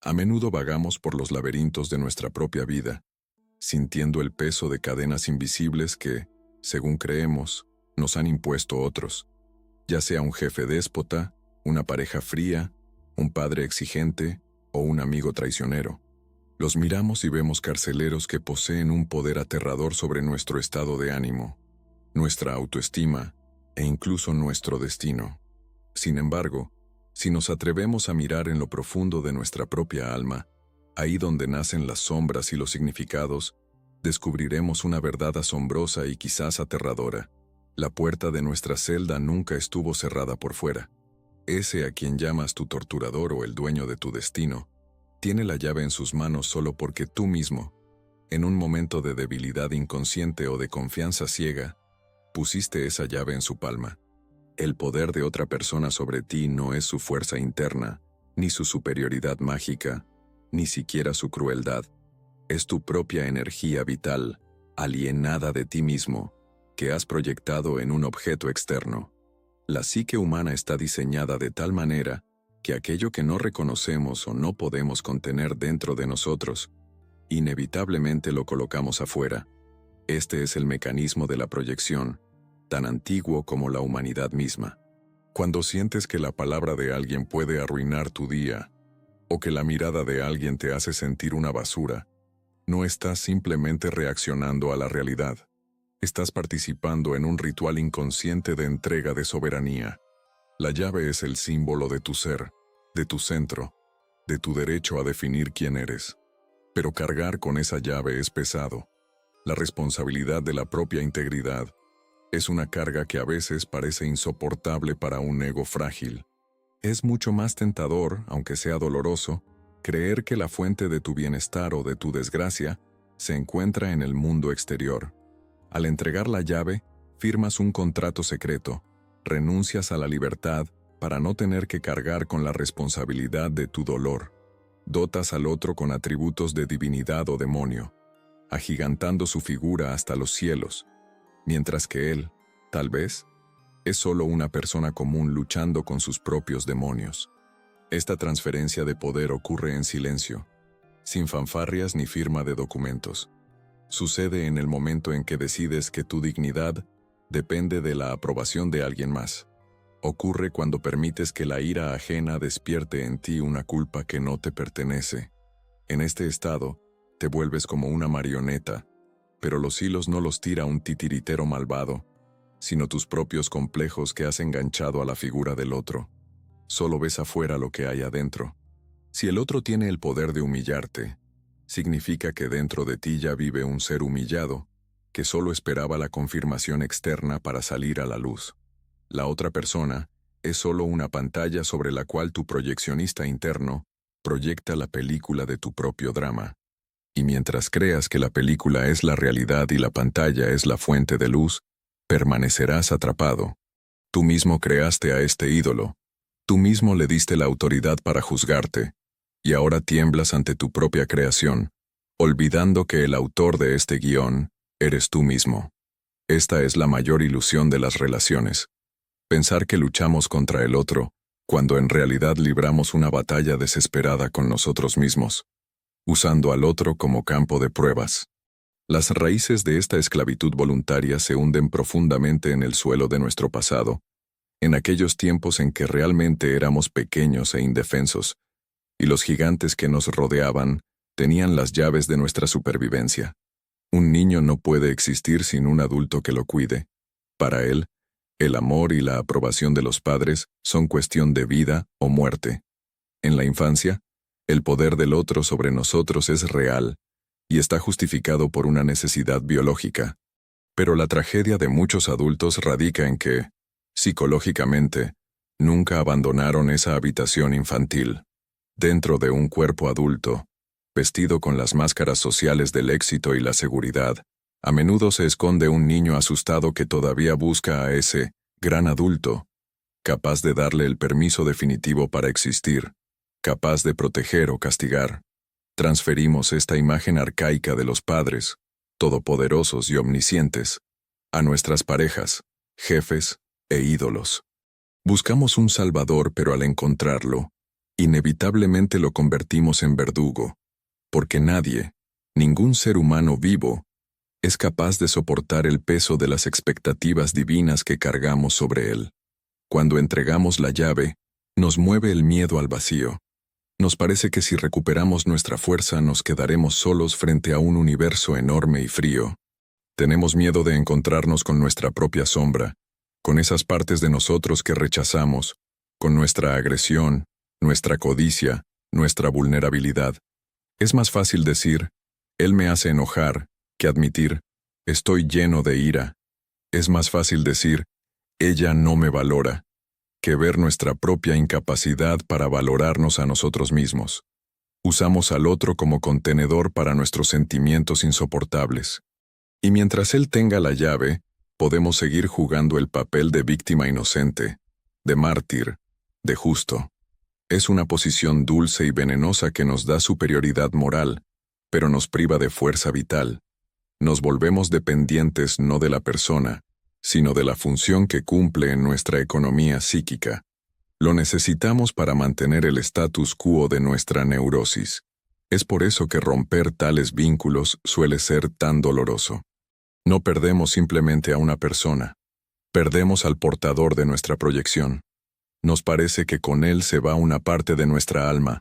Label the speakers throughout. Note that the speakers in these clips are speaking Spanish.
Speaker 1: A menudo vagamos por los laberintos de nuestra propia vida, sintiendo el peso de cadenas invisibles que, según creemos, nos han impuesto otros, ya sea un jefe déspota, una pareja fría, un padre exigente o un amigo traicionero. Los miramos y vemos carceleros que poseen un poder aterrador sobre nuestro estado de ánimo, nuestra autoestima e incluso nuestro destino. Sin embargo, si nos atrevemos a mirar en lo profundo de nuestra propia alma, ahí donde nacen las sombras y los significados, descubriremos una verdad asombrosa y quizás aterradora. La puerta de nuestra celda nunca estuvo cerrada por fuera. Ese a quien llamas tu torturador o el dueño de tu destino, tiene la llave en sus manos solo porque tú mismo, en un momento de debilidad inconsciente o de confianza ciega, pusiste esa llave en su palma. El poder de otra persona sobre ti no es su fuerza interna, ni su superioridad mágica, ni siquiera su crueldad. Es tu propia energía vital, alienada de ti mismo, que has proyectado en un objeto externo. La psique humana está diseñada de tal manera que aquello que no reconocemos o no podemos contener dentro de nosotros, inevitablemente lo colocamos afuera. Este es el mecanismo de la proyección, tan antiguo como la humanidad misma. Cuando sientes que la palabra de alguien puede arruinar tu día, o que la mirada de alguien te hace sentir una basura, no estás simplemente reaccionando a la realidad. Estás participando en un ritual inconsciente de entrega de soberanía. La llave es el símbolo de tu ser, de tu centro, de tu derecho a definir quién eres. Pero cargar con esa llave es pesado. La responsabilidad de la propia integridad es una carga que a veces parece insoportable para un ego frágil. Es mucho más tentador, aunque sea doloroso, creer que la fuente de tu bienestar o de tu desgracia se encuentra en el mundo exterior. Al entregar la llave, firmas un contrato secreto, renuncias a la libertad para no tener que cargar con la responsabilidad de tu dolor. Dotas al otro con atributos de divinidad o demonio, agigantando su figura hasta los cielos, mientras que él, tal vez, es solo una persona común luchando con sus propios demonios. Esta transferencia de poder ocurre en silencio, sin fanfarrias ni firma de documentos. Sucede en el momento en que decides que tu dignidad depende de la aprobación de alguien más. Ocurre cuando permites que la ira ajena despierte en ti una culpa que no te pertenece. En este estado, te vuelves como una marioneta, pero los hilos no los tira un titiritero malvado, sino tus propios complejos que has enganchado a la figura del otro. Solo ves afuera lo que hay adentro. Si el otro tiene el poder de humillarte, significa que dentro de ti ya vive un ser humillado, que solo esperaba la confirmación externa para salir a la luz. La otra persona es solo una pantalla sobre la cual tu proyeccionista interno proyecta la película de tu propio drama. Y mientras creas que la película es la realidad y la pantalla es la fuente de luz, permanecerás atrapado. Tú mismo creaste a este ídolo. Tú mismo le diste la autoridad para juzgarte, y ahora tiemblas ante tu propia creación, olvidando que el autor de este guión eres tú mismo. Esta es la mayor ilusión de las relaciones. Pensar que luchamos contra el otro, cuando en realidad libramos una batalla desesperada con nosotros mismos, usando al otro como campo de pruebas. Las raíces de esta esclavitud voluntaria se hunden profundamente en el suelo de nuestro pasado, en aquellos tiempos en que realmente éramos pequeños e indefensos, y los gigantes que nos rodeaban tenían las llaves de nuestra supervivencia. Un niño no puede existir sin un adulto que lo cuide. Para él, el amor y la aprobación de los padres son cuestión de vida o muerte. En la infancia, el poder del otro sobre nosotros es real y está justificado por una necesidad biológica. Pero la tragedia de muchos adultos radica en que, psicológicamente, nunca abandonaron esa habitación infantil. Dentro de un cuerpo adulto, vestido con las máscaras sociales del éxito y la seguridad, a menudo se esconde un niño asustado que todavía busca a ese gran adulto, capaz de darle el permiso definitivo para existir, capaz de proteger o castigar. Transferimos esta imagen arcaica de los padres, todopoderosos y omniscientes, a nuestras parejas, jefes e ídolos. Buscamos un salvador, pero al encontrarlo, inevitablemente lo convertimos en verdugo, porque nadie, ningún ser humano vivo, es capaz de soportar el peso de las expectativas divinas que cargamos sobre él. Cuando entregamos la llave, nos mueve el miedo al vacío. Nos parece que si recuperamos nuestra fuerza nos quedaremos solos frente a un universo enorme y frío. Tenemos miedo de encontrarnos con nuestra propia sombra, con esas partes de nosotros que rechazamos, con nuestra agresión, nuestra codicia, nuestra vulnerabilidad. Es más fácil decir, él me hace enojar, que admitir, estoy lleno de ira. Es más fácil decir, ella no me valora, que ver nuestra propia incapacidad para valorarnos a nosotros mismos. Usamos al otro como contenedor para nuestros sentimientos insoportables. Y mientras él tenga la llave, podemos seguir jugando el papel de víctima inocente, de mártir, de justo. Es una posición dulce y venenosa que nos da superioridad moral, pero nos priva de fuerza vital. Nos volvemos dependientes no de la persona, sino de la función que cumple en nuestra economía psíquica. Lo necesitamos para mantener el status quo de nuestra neurosis. Es por eso que romper tales vínculos suele ser tan doloroso. No perdemos simplemente a una persona, perdemos al portador de nuestra proyección. Nos parece que con él se va una parte de nuestra alma,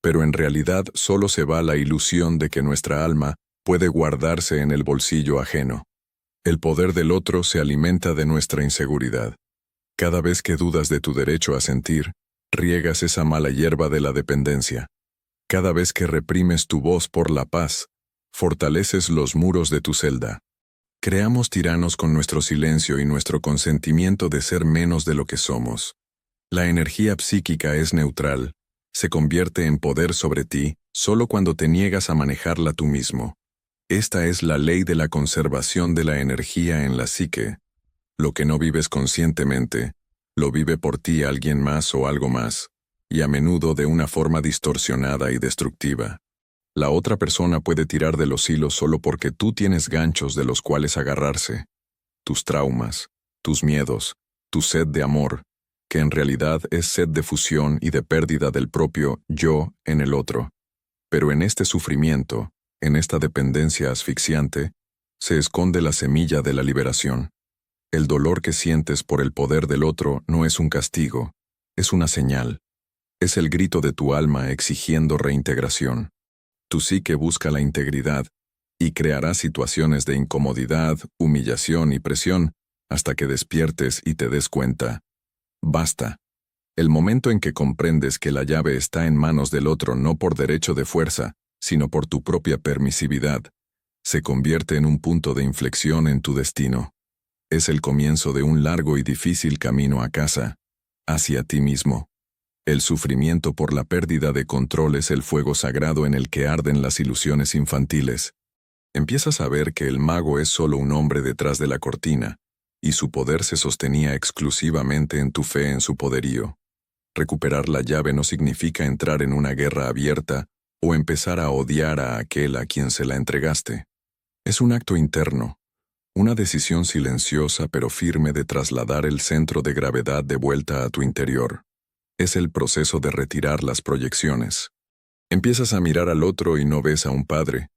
Speaker 1: pero en realidad solo se va la ilusión de que nuestra alma puede guardarse en el bolsillo ajeno. El poder del otro se alimenta de nuestra inseguridad. Cada vez que dudas de tu derecho a sentir, riegas esa mala hierba de la dependencia. Cada vez que reprimes tu voz por la paz, fortaleces los muros de tu celda. Creamos tiranos con nuestro silencio y nuestro consentimiento de ser menos de lo que somos. La energía psíquica es neutral, se convierte en poder sobre ti solo cuando te niegas a manejarla tú mismo. Esta es la ley de la conservación de la energía en la psique. Lo que no vives conscientemente, lo vive por ti alguien más o algo más, y a menudo de una forma distorsionada y destructiva. La otra persona puede tirar de los hilos solo porque tú tienes ganchos de los cuales agarrarse. Tus traumas, tus miedos, tu sed de amor, que en realidad es sed de fusión y de pérdida del propio yo en el otro. Pero en este sufrimiento, en esta dependencia asfixiante, se esconde la semilla de la liberación. El dolor que sientes por el poder del otro no es un castigo, es una señal. Es el grito de tu alma exigiendo reintegración. Tu psique busca la integridad y creará situaciones de incomodidad, humillación y presión hasta que despiertes y te des cuenta. Basta. El momento en que comprendes que la llave está en manos del otro no por derecho de fuerza, sino por tu propia permisividad, se convierte en un punto de inflexión en tu destino. Es el comienzo de un largo y difícil camino a casa, hacia ti mismo. El sufrimiento por la pérdida de control es el fuego sagrado en el que arden las ilusiones infantiles. Empiezas a ver que el mago es solo un hombre detrás de la cortina, y su poder se sostenía exclusivamente en tu fe en su poderío. Recuperar la llave no significa entrar en una guerra abierta o empezar a odiar a aquel a quien se la entregaste. Es un acto interno, una decisión silenciosa pero firme de trasladar el centro de gravedad de vuelta a tu interior. Es el proceso de retirar las proyecciones. Empiezas a mirar al otro y no ves a un padre,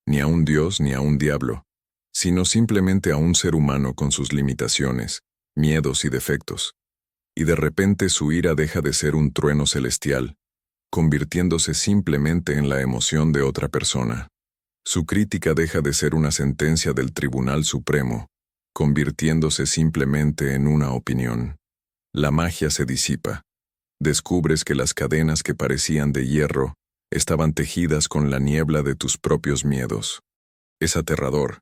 Speaker 1: ni a un dios ni a un diablo, sino simplemente a un ser humano con sus limitaciones, miedos y defectos. Y de repente su ira deja de ser un trueno celestial, convirtiéndose simplemente en la emoción de otra persona. Su crítica deja de ser una sentencia del Tribunal Supremo, convirtiéndose simplemente en una opinión. La magia se disipa. Descubres que las cadenas que parecían de hierro estaban tejidas con la niebla de tus propios miedos. Es aterrador,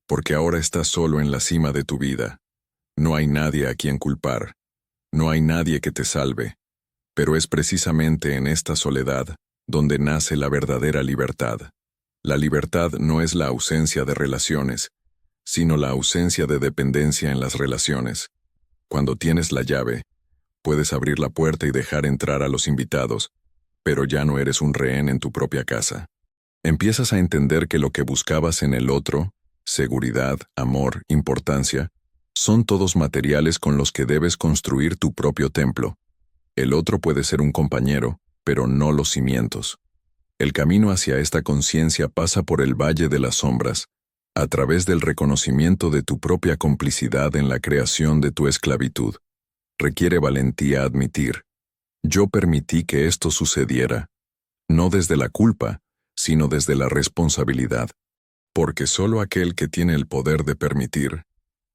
Speaker 1: porque ahora estás solo en la cima de tu vida. No hay nadie a quien culpar. No hay nadie que te salve. Pero es precisamente en esta soledad donde nace la verdadera libertad. La libertad no es la ausencia de relaciones, sino la ausencia de dependencia en las relaciones. Cuando tienes la llave, puedes abrir la puerta y dejar entrar a los invitados, pero ya no eres un rehén en tu propia casa. Empiezas a entender que lo que buscabas en el otro, seguridad, amor, importancia, son todos materiales con los que debes construir tu propio templo. El otro puede ser un compañero, pero no los cimientos. El camino hacia esta conciencia pasa por el valle de las sombras, a través del reconocimiento de tu propia complicidad en la creación de tu esclavitud. Requiere valentía admitir: yo permití que esto sucediera, no desde la culpa, sino desde la responsabilidad. Porque solo aquel que tiene el poder de permitir,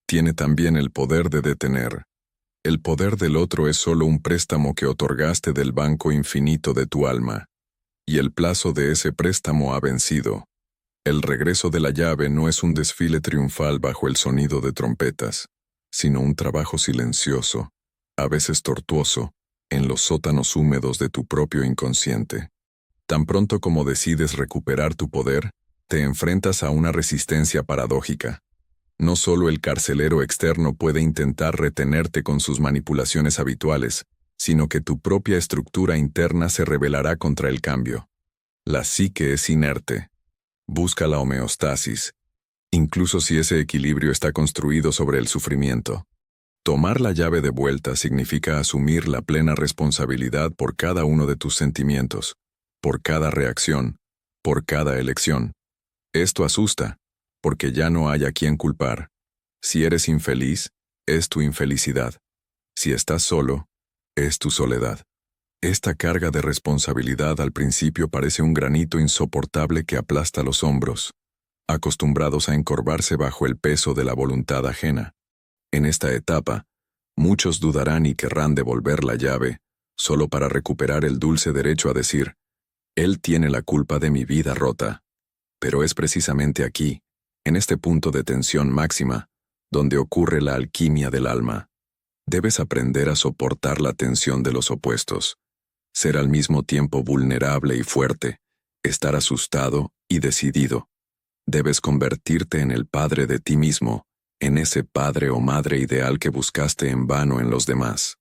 Speaker 1: tiene también el poder de detener. El poder del otro es solo un préstamo que otorgaste del banco infinito de tu alma. Y el plazo de ese préstamo ha vencido. El regreso de la llave no es un desfile triunfal bajo el sonido de trompetas, sino un trabajo silencioso, a veces tortuoso, en los sótanos húmedos de tu propio inconsciente. Tan pronto como decides recuperar tu poder, te enfrentas a una resistencia paradójica. No solo el carcelero externo puede intentar retenerte con sus manipulaciones habituales, sino que tu propia estructura interna se rebelará contra el cambio. La psique es inerte. Busca la homeostasis, incluso si ese equilibrio está construido sobre el sufrimiento. Tomar la llave de vuelta significa asumir la plena responsabilidad por cada uno de tus sentimientos, por cada reacción, por cada elección. Esto asusta, porque ya no hay a quien culpar. Si eres infeliz, es tu infelicidad. Si estás solo, es tu soledad. Esta carga de responsabilidad al principio parece un granito insoportable que aplasta los hombros, acostumbrados a encorvarse bajo el peso de la voluntad ajena. En esta etapa, muchos dudarán y querrán devolver la llave, solo para recuperar el dulce derecho a decir: él tiene la culpa de mi vida rota. Pero es precisamente aquí, en este punto de tensión máxima, donde ocurre la alquimia del alma. Debes aprender a soportar la tensión de los opuestos, ser al mismo tiempo vulnerable y fuerte, estar asustado y decidido. Debes convertirte en el padre de ti mismo, en ese padre o madre ideal que buscaste en vano en los demás.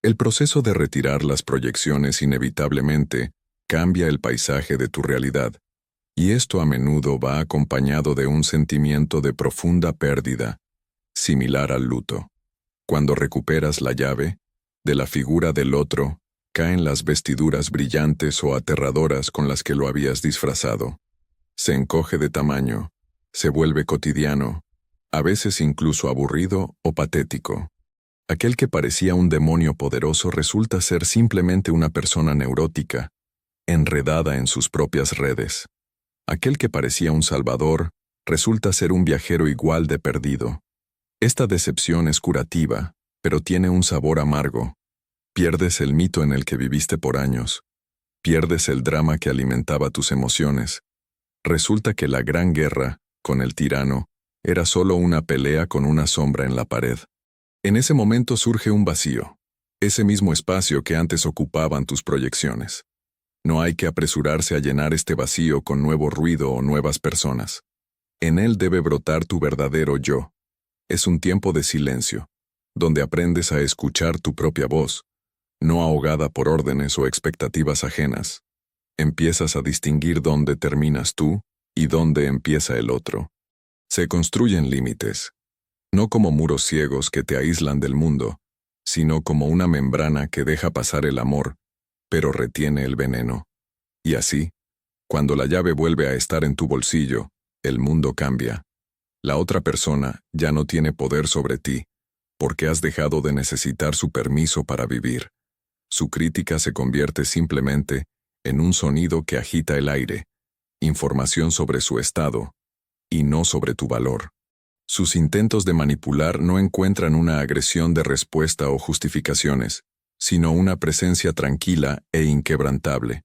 Speaker 1: El proceso de retirar las proyecciones inevitablemente cambia el paisaje de tu realidad, y esto a menudo va acompañado de un sentimiento de profunda pérdida, similar al luto. Cuando recuperas la llave, de la figura del otro, caen las vestiduras brillantes o aterradoras con las que lo habías disfrazado. Se encoge de tamaño, se vuelve cotidiano, a veces incluso aburrido o patético. Aquel que parecía un demonio poderoso resulta ser simplemente una persona neurótica, enredada en sus propias redes. Aquel que parecía un salvador resulta ser un viajero igual de perdido. Esta decepción es curativa, pero tiene un sabor amargo. Pierdes el mito en el que viviste por años. Pierdes el drama que alimentaba tus emociones. Resulta que la gran guerra, con el tirano, era solo una pelea con una sombra en la pared. En ese momento surge un vacío, ese mismo espacio que antes ocupaban tus proyecciones. No hay que apresurarse a llenar este vacío con nuevo ruido o nuevas personas. En él debe brotar tu verdadero yo. Es un tiempo de silencio, donde aprendes a escuchar tu propia voz, no ahogada por órdenes o expectativas ajenas. Empiezas a distinguir dónde terminas tú y dónde empieza el otro. Se construyen límites, no como muros ciegos que te aíslan del mundo, sino como una membrana que deja pasar el amor, pero retiene el veneno. Y así, cuando la llave vuelve a estar en tu bolsillo, el mundo cambia. La otra persona ya no tiene poder sobre ti, porque has dejado de necesitar su permiso para vivir. Su crítica se convierte simplemente en un sonido que agita el aire, información sobre su estado, y no sobre tu valor. Sus intentos de manipular no encuentran una agresión de respuesta o justificaciones, sino una presencia tranquila e inquebrantable.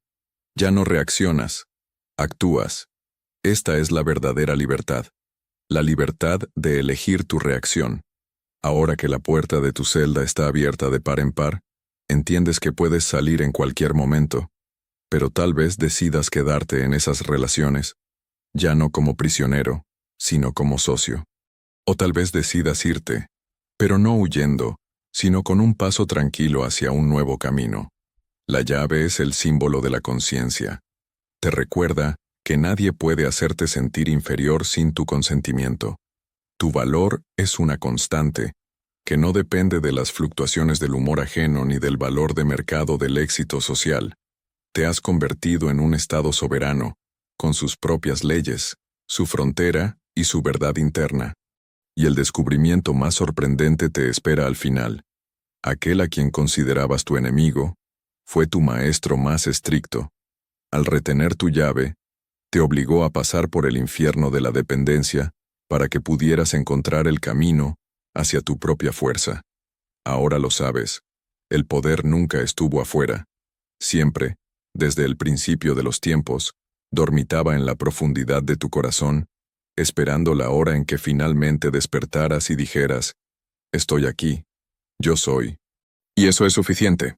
Speaker 1: Ya no reaccionas, actúas. Esta es la verdadera libertad. La libertad de elegir tu reacción. Ahora que la puerta de tu celda está abierta de par en par, entiendes que puedes salir en cualquier momento, pero tal vez decidas quedarte en esas relaciones, ya no como prisionero, sino como socio. O tal vez decidas irte, pero no huyendo, sino con un paso tranquilo hacia un nuevo camino. La llave es el símbolo de la conciencia. Te recuerda que nadie puede hacerte sentir inferior sin tu consentimiento. Tu valor es una constante, que no depende de las fluctuaciones del humor ajeno ni del valor de mercado del éxito social. Te has convertido en un estado soberano, con sus propias leyes, su frontera y su verdad interna. Y el descubrimiento más sorprendente te espera al final. Aquel a quien considerabas tu enemigo, fue tu maestro más estricto. Al retener tu llave, te obligó a pasar por el infierno de la dependencia para que pudieras encontrar el camino hacia tu propia fuerza. Ahora lo sabes, el poder nunca estuvo afuera. Siempre, desde el principio de los tiempos, dormitaba en la profundidad de tu corazón, esperando la hora en que finalmente despertaras y dijeras, estoy aquí, yo soy. Y eso es suficiente.